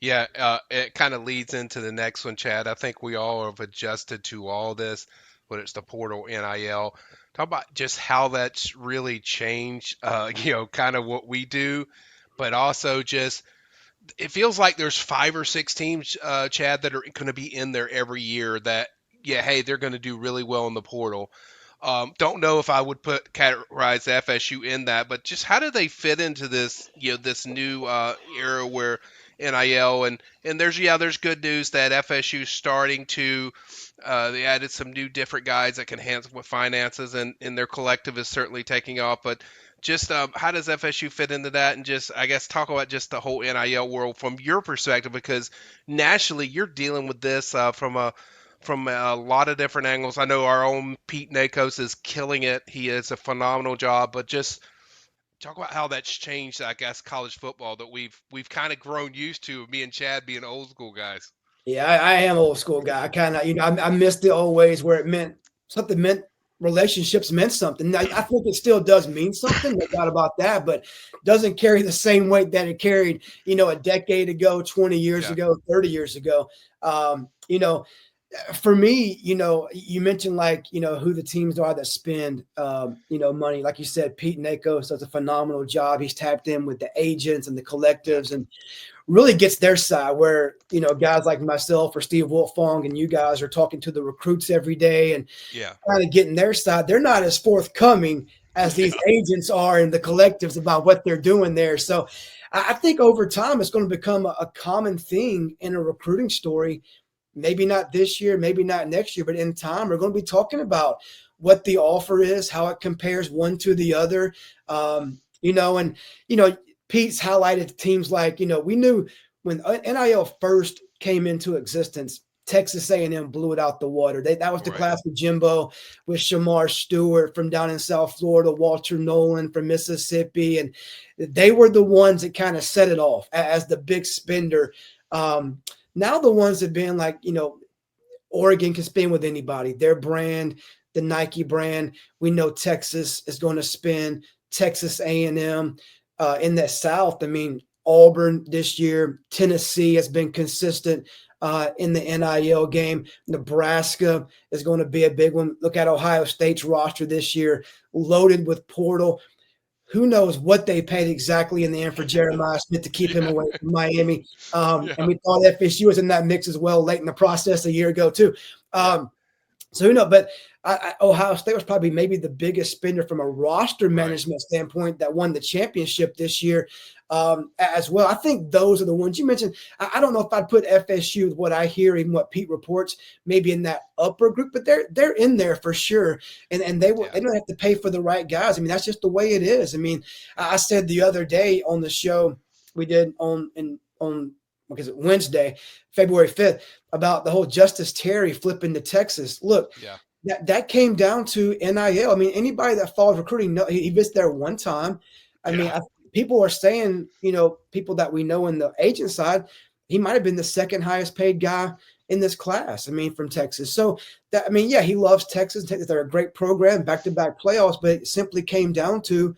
Yeah, it kind of leads into the next one, Chad. I think we all have adjusted to all this, whether it's the portal, NIL. Talk about just how that's really changed, kind of what we do, but also just it feels like there's 5 or 6 teams, Chad, that are going to be in there every year. That yeah, hey, they're going to do really well in the portal. Don't know if I would categorize FSU in that, but just how do they fit into this, this new era where NIL and there's good news that FSU starting to they added some new different guys that can handle with finances and their collective is certainly taking off. But just how does FSU fit into that? And just I guess talk about just the whole NIL world from your perspective because nationally you're dealing with this from a lot of different angles. I know our own Pete Nakos is killing it. He is a phenomenal job, but just talk about how that's changed, I guess, college football that we've kind of grown used to. Me and Chad being old school guys. Yeah, I am old school guy. I kind of, I miss the old ways where it meant something meant relationships meant something. I think it still does mean something, no doubt about that, but doesn't carry the same weight that it carried, a decade ago, 20 years Yeah. ago, 30 years ago. For me, you mentioned like, who the teams are that spend, money. Like you said, Pete Nakos does a phenomenal job. He's tapped in with the agents and the Yeah. collectives and really gets their side where, guys like myself or Steve Wolfong and you guys are talking to the recruits every day and Yeah. kind of getting their side. They're not as forthcoming as these agents are in the collectives about what they're doing there. So I think over time it's going to become a common thing in a recruiting story. Maybe not this year, maybe not next year, but in time, we're going to be talking about what the offer is, how it compares one to the other. And Pete's highlighted teams like, we knew when NIL first came into existence, Texas A&M blew it out the water. That was the Right. class of Jimbo with Shamar Stewart from down in South Florida, Walter Nolan from Mississippi, and they were the ones that kind of set it off as the big spender. Now the ones that been like, Oregon can spin with anybody. Their brand, the Nike brand. We know Texas is going to spin. Texas A&M in the South. I mean, Auburn this year. Tennessee has been consistent in the NIL game. Nebraska is going to be a big one. Look at Ohio State's roster this year, loaded with portal. Who knows what they paid exactly in the end for Jeremiah Smith to keep him Yeah. away from Miami. And Yeah. we thought FSU was in that mix as well late in the process a year ago, too. Yeah. So who knows? But Ohio State was probably maybe the biggest spender from a roster Right. management standpoint that won the championship this year as well. I think those are the ones you mentioned. I don't know if I'd put FSU with what I hear, even what Pete reports, maybe in that upper group, but they're in there for sure. And Yeah. they don't have to pay for the right guys. I mean, that's just the way it is. I mean, I said the other day on the show we did on because it Wednesday, February 5th, about the whole Justice Terry flipping to Texas. Look, Yeah. that came down to NIL. I mean, anybody that follows recruiting, he visited there one time. I mean, Yeah. people are saying, people that we know in the agent side, he might have been the second highest paid guy in this class. I mean, from Texas. So that, I mean, yeah, he loves Texas. They're a great program, back to back playoffs, but it simply came down to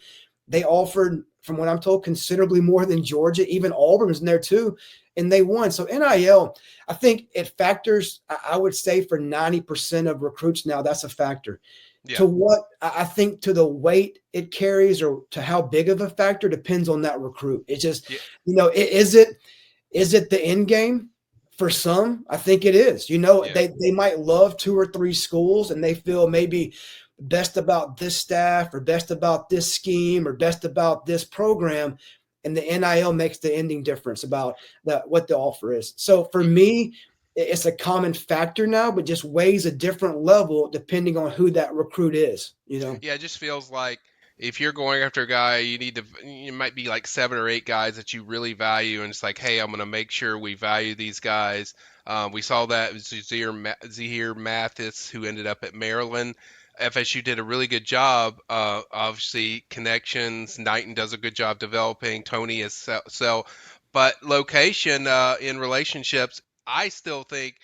they offered, from what I'm told, considerably more than Georgia. Even Auburn was in there too, and they won. So NIL, I think it factors. I would say for 90% of recruits now, that's a factor. Yeah. To what I think to the weight it carries or to how big of a factor depends on that recruit. It just, Yeah. is it the end game? For some, I think it is. Yeah. They might love two or three schools and they feel maybe best about this staff or best about this scheme or best about this program. And the NIL makes the ending difference about what the offer is. So for me, it's a common factor now, but just weighs a different level depending on who that recruit is. Yeah, it just feels like if you're going after a guy, you might be like 7 or 8 guys that you really value, and it's like, hey, I'm going to make sure we value these guys. We saw that with Zahir Mathis, who ended up at Maryland. FSU did a really good job. Obviously, connections. Knighton does a good job developing. Tony is so, but location in relationships, I still think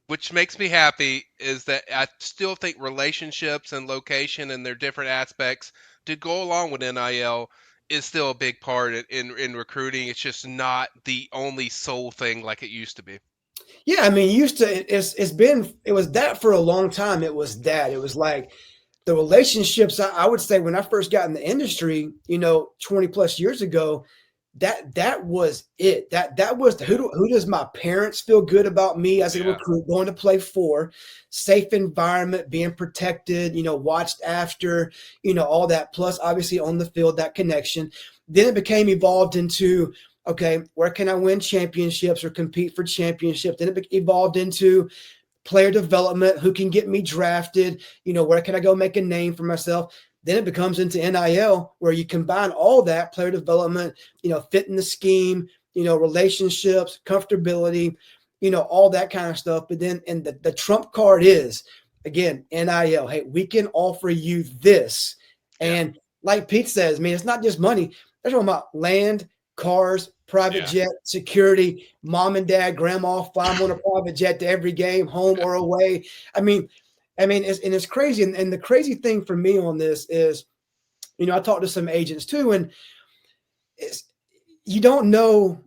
which makes me happy is that I still think relationships and location and their different aspects to go along with NIL. is still a big part in recruiting. It's just not the only sole thing like it used to be. Yeah, I mean, used to it's been it was that for a long time. It was that. It was like the relationships. I would say when I first got in the industry, 20 plus years ago, that was it. That was Yeah, who does my parents feel good about me as a yeah, recruit going to play for, safe environment, being protected, watched after, all that. Plus, obviously on the field, that connection. Then it became evolved into okay, where can I win championships or compete for championships? Then it evolved into player development, who can get me drafted, where can I go make a name for myself? Then it becomes into NIL where you combine all that player development, fit in the scheme, relationships, comfortability, all that kind of stuff. But then, and the trump card is again, NIL. Hey, we can offer you this. yeah, And like Pete says, man, it's not just money. They're talking about land, cars, private yeah, jet, security, mom and dad, grandma fly them on a private jet to every game, home or away. I mean, it's crazy. And the crazy thing for me on this is, I talked to some agents too, and it's, you don't know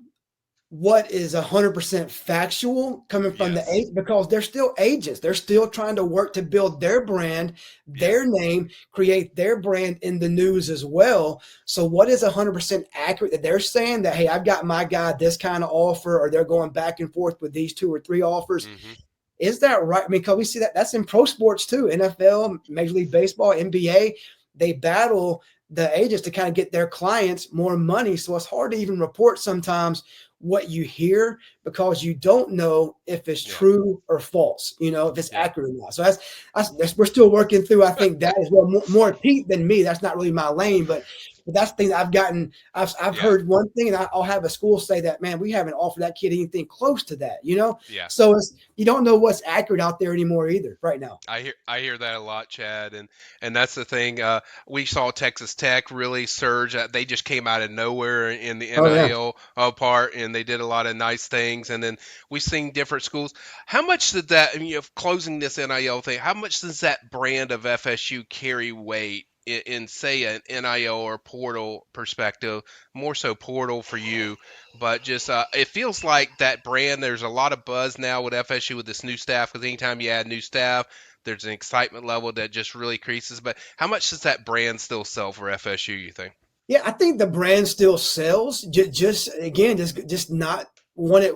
what is 100% factual coming from the yes, agent because they're still agents. They're still trying to work to build their brand, yeah, their name, create their brand in the news as well. So, what is 100% accurate that they're saying that, hey, I've got my guy this kind of offer, or they're going back and forth with these two or three offers? hmm, Is that right? I mean, because we see that's in pro sports too, NFL, Major League Baseball, NBA. They battle the agents to kind of get their clients more money. So it's hard to even report sometimes what you hear because you don't know if it's yeah, true or false, if it's yeah, accurate or not. So that's we're still working through. I think that as well. More Pete than me. That's not really my lane, but that's the thing that I've gotten. I've yeah, heard one thing, and I'll have a school say that, man, we haven't offered that kid anything close to that. yeah. So you don't know what's accurate out there anymore either right now. I hear that a lot, Chad, and that's the thing. We saw Texas Tech really surge. They just came out of nowhere in the Oh yeah. NIL part, and they did a lot of nice things. And then we've seen different schools. How much did that? I mean, closing this NIL thing, how much does that brand of FSU carry weight in say an NIL or portal perspective? More so portal for you, but just it feels like that brand. There's a lot of buzz now with FSU with this new staff. Because anytime you add new staff, there's an excitement level that just really increases. But how much does that brand still sell for FSU, you think? Yeah, I think the brand still sells. Just again, just not what it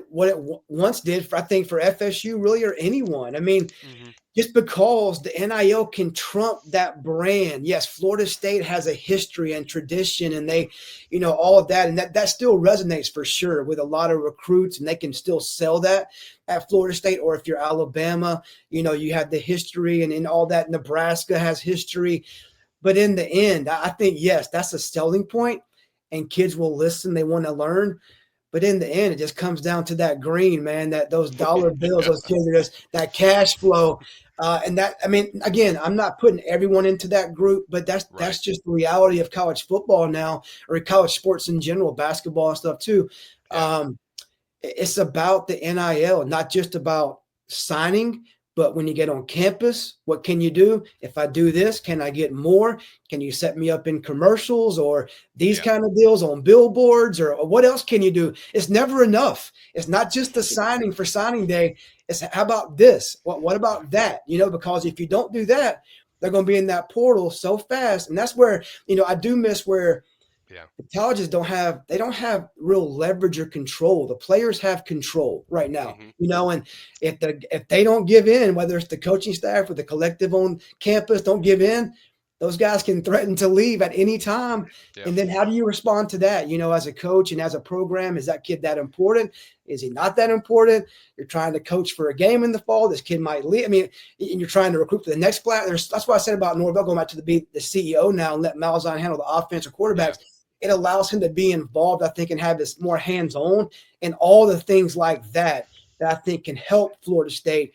once did. I think for FSU really or anyone. I mean, Hmm. just because the NIL can trump that brand. Yes, Florida State has a history and tradition, and they, all of that, and that still resonates for sure with a lot of recruits, and they can still sell that at Florida State. Or if you're Alabama, you have the history, and all that. Nebraska has history. But in the end, I think, yes, that's a selling point, and kids will listen. They want to learn. But in the end, it just comes down to that green, man, that those dollar bills, Yeah, those kids are just that cash flow. And that, I mean, again, I'm not putting everyone into that group, but right. that's just the reality of college football now, or college sports in general, basketball and stuff too. Yeah. Um, it's about the NIL, not just about signing, but when you get on campus, what can you do? If I do this, can I get more? Can you set me up in commercials or these Yeah. kind of deals on billboards, or what else can you do? It's never enough. It's not just the signing for signing day. It's how about this? What Yeah. about that? Because if you don't do that, they're going to be in that portal so fast. And that's where, I do miss where Yeah. the colleges don't have real leverage or control. The players have control right now, Hmm. and if they don't give in, whether it's the coaching staff or the collective on campus don't give in, those guys can threaten to leave at any time. Yeah. And then how do you respond to that? As a coach and as a program, is that kid that important? Is he not that important? You're trying to coach for a game in the fall. This kid might leave. I mean, and you're trying to recruit for the next class. That's why I said about Norvell going back to be the CEO now and let Malzahn handle the offense or Yeah. quarterbacks. It allows him to be involved, I think, and have this more hands-on and all the things like that I think can help Florida State,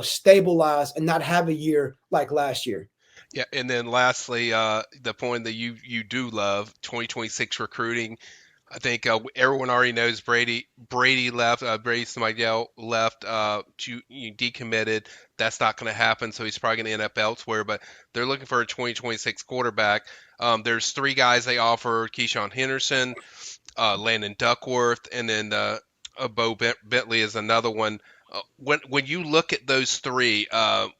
stabilize and not have a year like last year. Yeah. And then lastly, the point that you do love, 2026 recruiting. I think everyone already knows Brady left. Brady Smajdel left to decommitted. That's not going to happen, so he's probably going to end up elsewhere. But they're looking for a 2026 quarterback. There's three guys they offer: Keyshawn Henderson, Landon Duckworth, and then Bentley is another one. When you look at those three,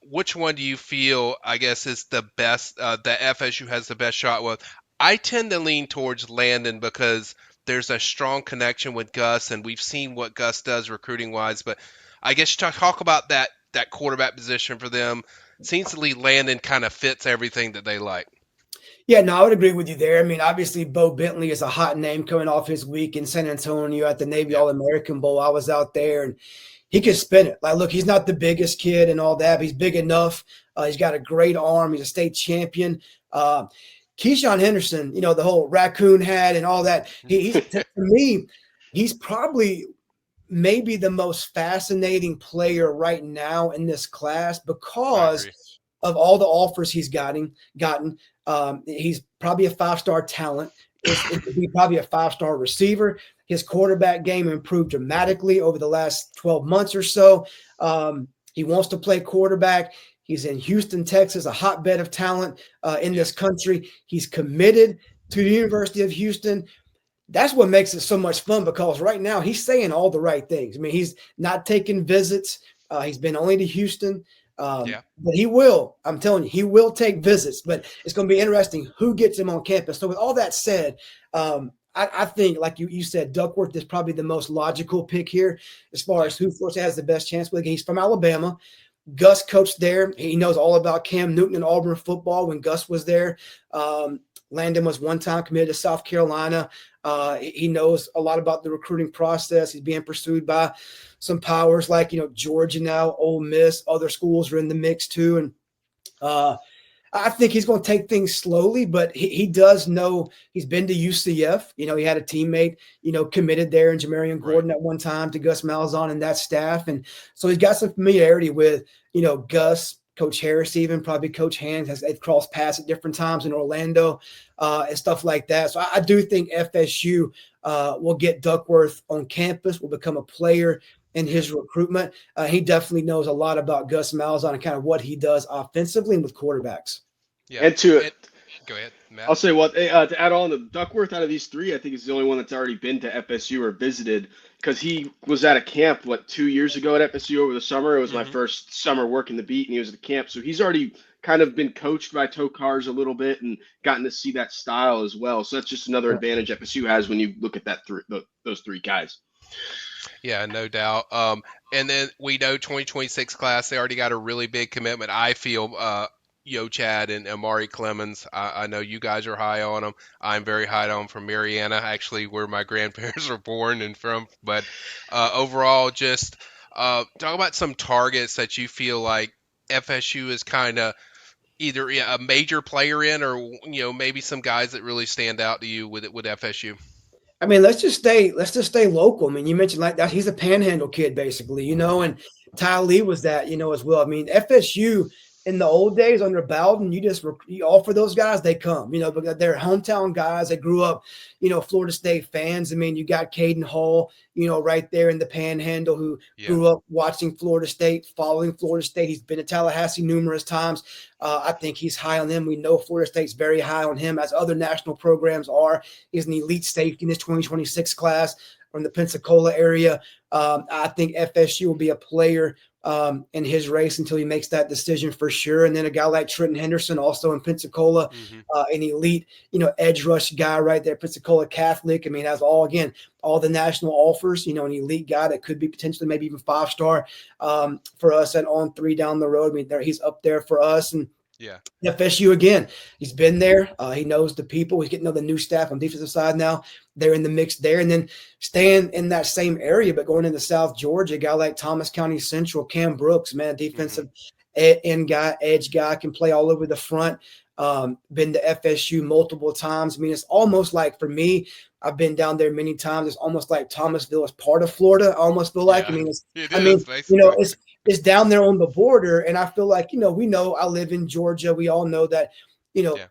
which one do you feel, I guess, is the best? That FSU has the best shot with? I tend to lean towards Landon because there's a strong connection with Gus, and we've seen what Gus does recruiting wise. But I guess you talk about that quarterback position for them. Seems to me Landon kind of fits everything that they like. Yeah, no, I would agree with you there. I mean, obviously, Bo Bentley is a hot name coming off his week in San Antonio at the Navy Yeah, All American Bowl. I was out there, and he could spin it. Like, look, he's not the biggest kid and all that, but he's big enough. He's got a great arm. He's a state champion. Keyshawn Henderson, the whole raccoon hat and all that. He's to me, he's probably maybe the most fascinating player right now in this class I because agree. of all the offers he's gotten. He's probably a five-star talent. It could be probably a five-star receiver. His quarterback game improved dramatically over the last 12 months or so. He wants to play quarterback. He's in Houston, Texas, a hotbed of talent in Yeah, this country. He's committed to the University of Houston. That's what makes it so much fun because right now he's saying all the right things. I mean, he's not taking visits. He's been only to Houston. yeah, But he will, I'm telling you, he will take visits. But it's going to be interesting who gets him on campus. So, with all that said, I think, like you said, Duckworth is probably the most logical pick here as far yeah, as who Florida has the best chance with. He's from Alabama. Gus coached there. He knows all about Cam Newton and Auburn football when Gus was there. Landon was one time committed to South Carolina. He knows a lot about the recruiting process. He's being pursued by some powers like Georgia now, Ole Miss, other schools are in the mix too, and I think he's going to take things slowly, but he does know he's been to UCF. He had a teammate, committed there in Jamarian right. Gordon at one time to Gus Malzahn and that staff. And so he's got some familiarity with, Gus, Coach Harris, even probably Coach Hands. They've crossed paths at different times in Orlando and stuff like that. So I do think FSU will get Duckworth on campus, will become a player in Yeah, his recruitment. He definitely knows a lot about Gus Malzahn and kind of what he does offensively and with quarterbacks. yeah. And to It, Go ahead, I'll Matt. say what to add on the Duckworth out of these three, I think is the only one that's already been to FSU or visited because he was at a camp 2 years ago at FSU over the summer. It was my Hmm. first summer working the beat, and he was at the camp, so he's already kind of been coached by Tokars a little bit and gotten to see that style as well. So that's just another advantage FSU has when you look at those three guys. Yeah, no doubt. And then we know 2026 class, they already got a really big commitment. I feel, Chad and Amari Clemens. I know you guys are high on them. I'm very high on 'em from Mariana, actually, where my grandparents were born and from. But overall, just talk about some targets that you feel like FSU is kind of either a major player in, or maybe some guys that really stand out to you with FSU. I mean, let's just stay local. I mean, you mentioned like that he's a panhandle kid basically, Hmm. and Ty Lee was that, as well. I mean, FSU in the old days under Bowden, you offer those guys, they come, because they're hometown guys. They grew up, Florida State fans. I mean, you got Caden Hall, right there in the panhandle who Yeah. grew up watching Florida State, following Florida State. He's been to Tallahassee numerous times. I think he's high on him. We know Florida State's very high on him, as other national programs are. He's an elite safety in this 2026 class from the Pensacola area. I think FSU will be a player in his race until he makes that decision for sure. And then a guy like Trenton Henderson, also in Pensacola, Hmm. an elite, edge rush guy right there, Pensacola Catholic. I mean, has all the national offers, an elite guy that could be potentially maybe even five-star for us at On3 down the road. I mean, he's up there for us. And Yeah. FSU again. He's been there. He knows the people. He's getting to know the new staff on defensive side now. They're in the mix there. And then staying in that same area, but going into South Georgia, a guy like Thomas County Central, Cam Brooks, man, Hmm. defensive end guy, edge guy, can play all over the front. Been to FSU multiple times. I mean, it's almost like for me, I've been down there many times. It's almost like Thomasville is part of Florida. I almost feel like. I Yeah. mean, It I mean, is basically. it's down there on the border, and I feel like we know I live in Georgia. We all know that, you know, Yeah.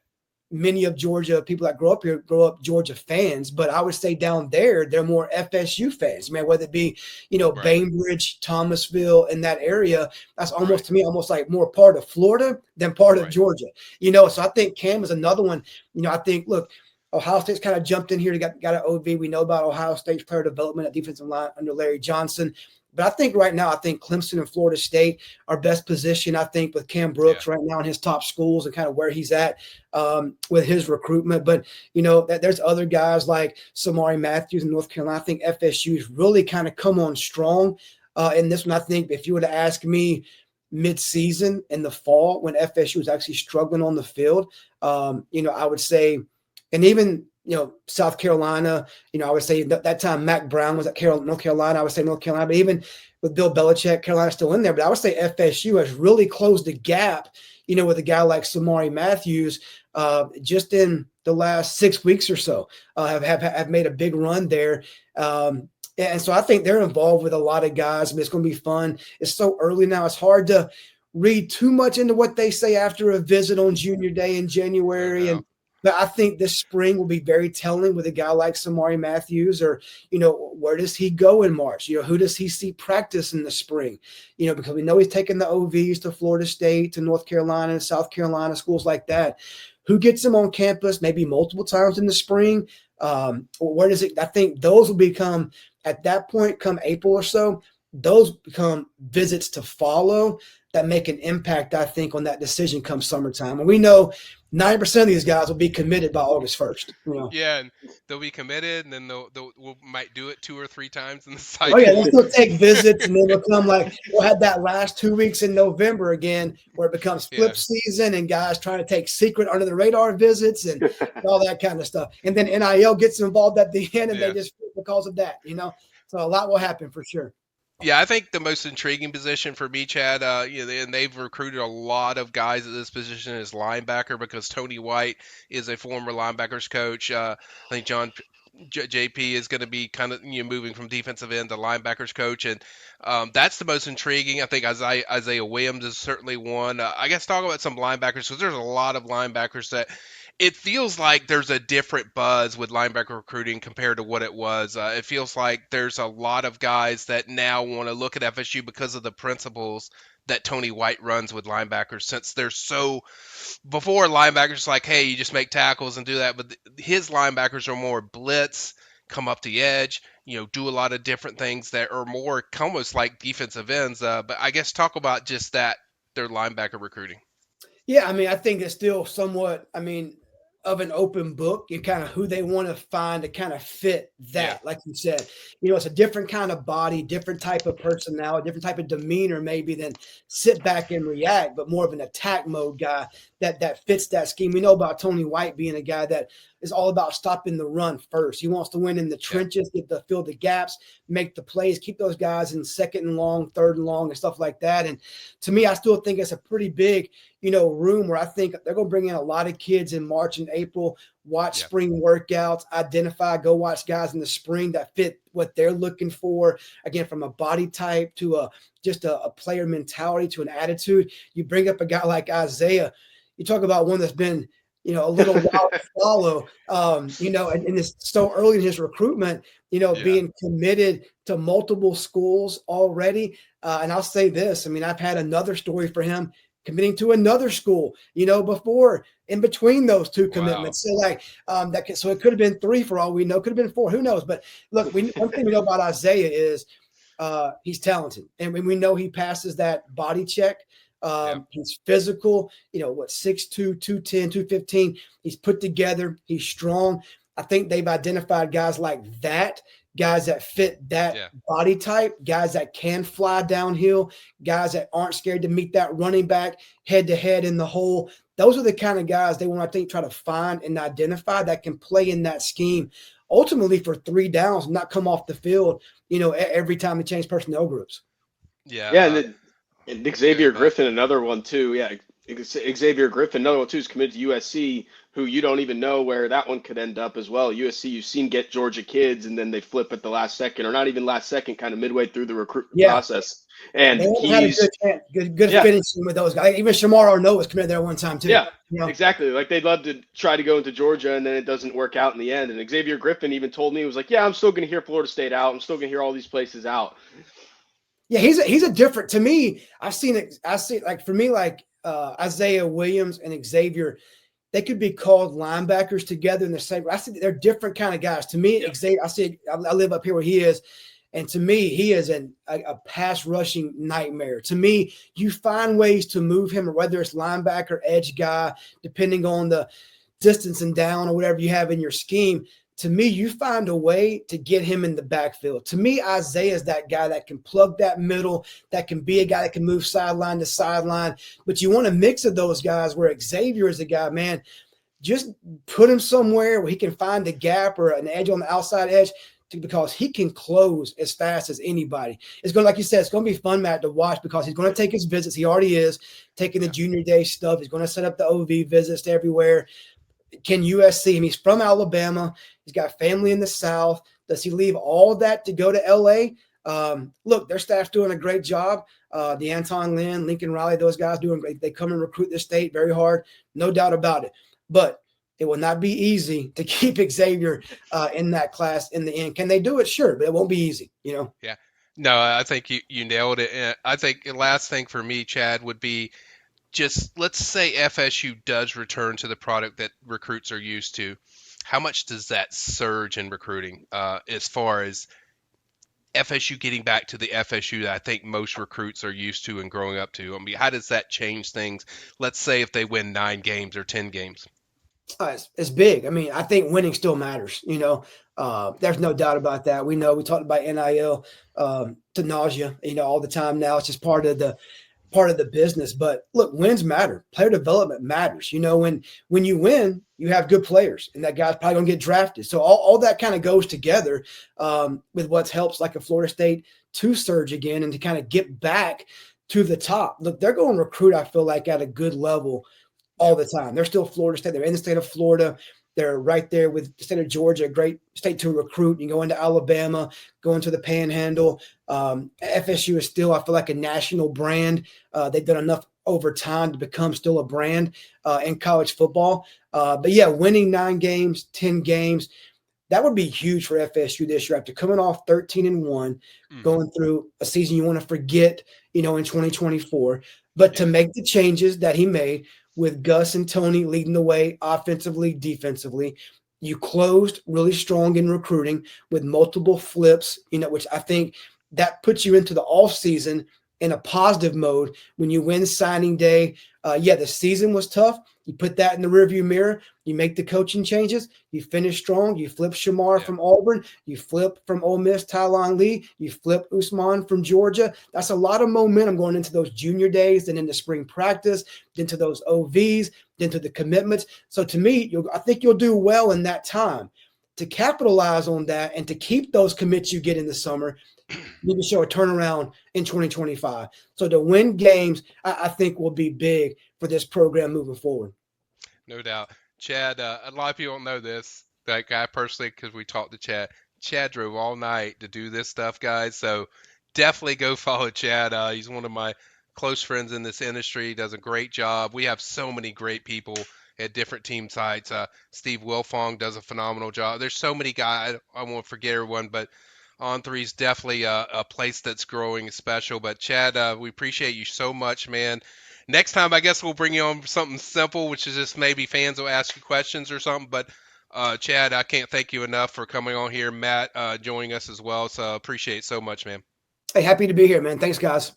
many of Georgia people that grow up here grow up Georgia fans, but I would say down there they're more FSU fans. Man, whether it be Right. Bainbridge, Thomasville, in that area, that's almost Right. to me almost like more part of Florida than part of Right. Georgia. So I think Cam is another one. I think look. Ohio State's kind of jumped in here. Got an OV. We know about Ohio State's player development at defensive line under Larry Johnson. But I think right now, I think Clemson and Florida State are best positioned, I think, with Cam Brooks right now in his top schools and kind of where he's at with his recruitment. But, that there's other guys like Samari Matthews in North Carolina. I think FSU's really kind of come on strong in this one. I think if you were to ask me mid-season in the fall when FSU was actually struggling on the field, I would say – and even, South Carolina, I would say that time Mac Brown was at North Carolina. I would say North Carolina. But even with Bill Belichick, Carolina's still in there. But I would say FSU has really closed the gap, with a guy like Samari Matthews just in the last 6 weeks or so have made a big run there. And so I think they're involved with a lot of guys. I mean, it's going to be fun. It's so early now. It's hard to read too much into what they say after a visit on Junior Day in January. But I think this spring will be very telling with a guy like Samari Matthews, or, where does he go in March? Who does he see practice in the spring? Because we know he's taking the OVs to Florida State, to North Carolina, South Carolina, schools like that. Who gets him on campus maybe multiple times in the spring? Where does it? I think those will become, at that point, come April or so, those become visits to follow that make an impact, I think, on that decision come summertime. And we know 90% of these guys will be committed by August 1st. Yeah, and they'll be committed, and then we might do it 2 or 3 times in the cycle. Oh yeah, they'll still take visits, and then we'll come we'll have that last 2 weeks in November again, where it becomes flip season, and guys trying to take secret under the radar visits and all that kind of stuff. And then NIL gets involved at the end, and they just because of that, So a lot will happen for sure. Yeah, I think the most intriguing position for me, Chad, and they've recruited a lot of guys at this position is linebacker, because Tony White is a former linebackers coach. I think JP is going to be kind of moving from defensive end to linebackers coach, and that's the most intriguing. I think Isaiah Williams is certainly one. I guess talk about some linebackers, because there's a lot of linebackers that it feels like there's a different buzz with linebacker recruiting compared to what it was. It feels like there's a lot of guys that now want to look at FSU because of the principles that Tony White runs with linebackers, since they're so before linebackers like, hey, you just make tackles and do that. But his linebackers are more blitz, come up the edge, do a lot of different things that are more almost like defensive ends. But I guess talk about just that, their linebacker recruiting. Yeah, I mean, I think it's still somewhat, of an open book and kind of who they want to find to kind of fit that. Like you said, it's a different kind of body, different type of personality, different type of demeanor maybe than sit back and react, but more of an attack mode guy that fits that scheme. We know about Tony White being a guy that is all about stopping the run first. He wants to win in the trenches, fill the gaps, make the plays, keep those guys in second and long, third and long, and stuff like that. And to me, I still think it's a pretty big, room where I think they're going to bring in a lot of kids in March and April, watch spring workouts, go watch guys in the spring that fit what they're looking for. Again, from a body type to just a player mentality to an attitude. You bring up a guy like Isaiah, you talk about one that's been, a little while to follow, and it's so early in his recruitment, being committed to multiple schools already. And I'll say this, I've had another story for him committing to another school, before in between those two commitments. Wow. So it could have been 3 for all we know, could have been 4, who knows? But look, one thing we know about Isaiah is he's talented, and we know he passes that body check. He's physical, 6'2", 210, 215. He's put together. He's strong. I think they've identified guys like that, guys that fit that body type, guys that can fly downhill, guys that aren't scared to meet that running back head to head in the hole. Those are the kind of guys they want, I think, try to find and identify that can play in that scheme ultimately for 3 downs, not come off the field, every time they change personnel groups. And Nick Xavier Griffin, another one too. Yeah. Xavier Griffin, another one too, is committed to USC, who you don't even know where that one could end up as well. USC, you've seen get Georgia kids, and then they flip at the last second, or not even last second, kind of midway through the recruitment Yeah. process. They And haven't had a good he's, chance, good yeah, finishing with those guys. Even Shamar Arnaud was committed there one time too. yeah, You know, exactly. Like they'd love to try to go into Georgia, and then it doesn't work out in the end. And Xavier Griffin even told me, he was like, "Yeah, I'm still going to hear Florida State out. I'm still going to hear all these places out." yeah, he's a different to me. I've seen it. I see like for me like Isaiah Williams and Xavier. They could be called linebackers together in the same. I see they're different kind of guys. To me, Yeah, Xavier, I live up here where he is, and to me, he is a pass rushing nightmare. To me, you find ways to move him, whether it's linebacker, edge guy, depending on the distance and down or whatever you have in your scheme. To me, you find a way to get him in the backfield. To me, Isaiah is that guy that can plug that middle, that can be a guy that can move sideline to sideline. But you want a mix of those guys where Xavier is a guy, man, just put him somewhere where he can find a gap or an edge on the outside edge because he can close as fast as anybody. It's going to, like you said, it's going to be fun, Matt, to watch because he's going to take his visits. He already is taking the junior day stuff. He's going to set up the OV visits to everywhere. Can USC him? He's from Alabama. He's got family in the South. Does he leave all that to go to LA? Look, their staff's doing a great job. The Anton Lynn, Lincoln Riley, those guys doing great. They come and recruit this state very hard, no doubt about it. But it will not be easy to keep Xavier in that class in the end. Can they do it? Sure, but it won't be easy, you know? Yeah. No, I think you nailed it. And I think the last thing for me, Chad, would be just let's say FSU does return to the product that recruits are used to. How much does that surge in recruiting as far as FSU getting back to the FSU that I think most recruits are used to and growing up to? I mean, how does that change things? Let's say if they win 9 games or 10 games. It's big. I mean, I think winning still matters. You know, there's no doubt about that. We know we talked about NIL to nausea. You know, all the time now. It's just part of the business. But look, wins matter. Player development matters. You know, when you win, you have good players, and that guy's probably gonna get drafted. So all that kind of goes together with what helps like a Florida State to surge again and to kind of get back to the top. Look, they're going to recruit. I feel like at a good level all the time. They're still Florida State. They're in the state of Florida. They're right there with the state of Georgia, a great state to recruit. You go into Alabama, go into the Panhandle. FSU is still, I feel like, a national brand. They've done enough over time to become still a brand in college football. But yeah, winning 9 games, 10 games, that would be huge for FSU this year after coming off 13-1, going through a season you want to forget, you know, in 2024. But to make the changes that he made with Gus and Tony leading the way offensively, defensively, you closed really strong in recruiting with multiple flips, you know, which I think that puts you into the offseason in a positive mode when you win signing day. Yeah, the season was tough. You put that in the rearview mirror. You make the coaching changes. You finish strong. You flip Shamar from Auburn. You flip from Ole Miss, Tylon Lee. You flip Usman from Georgia. That's a lot of momentum going into those junior days and into spring practice, into those OVs, into the commitments. So to me, I think you'll do well in that time to capitalize on that and to keep those commits you get in the summer. You can show a turnaround in 2025. So to win games, I think will be big for this program moving forward. No doubt. Chad, a lot of people don't know this. That guy personally, because we talked to Chad. Chad drove all night to do this stuff, guys. So definitely go follow Chad. He's one of my close friends in this industry. He does a great job. We have so many great people at different team sites. Steve Wilfong does a phenomenal job. There's so many guys. I won't forget everyone, but On3's definitely a place that's growing special. But Chad, we appreciate you so much, man. Next time, I guess we'll bring you on something simple, which is just maybe fans will ask you questions or something. But Chad, I can't thank you enough for coming on here. Matt joining us as well. So appreciate it so much, man. Hey, happy to be here, man. Thanks, guys.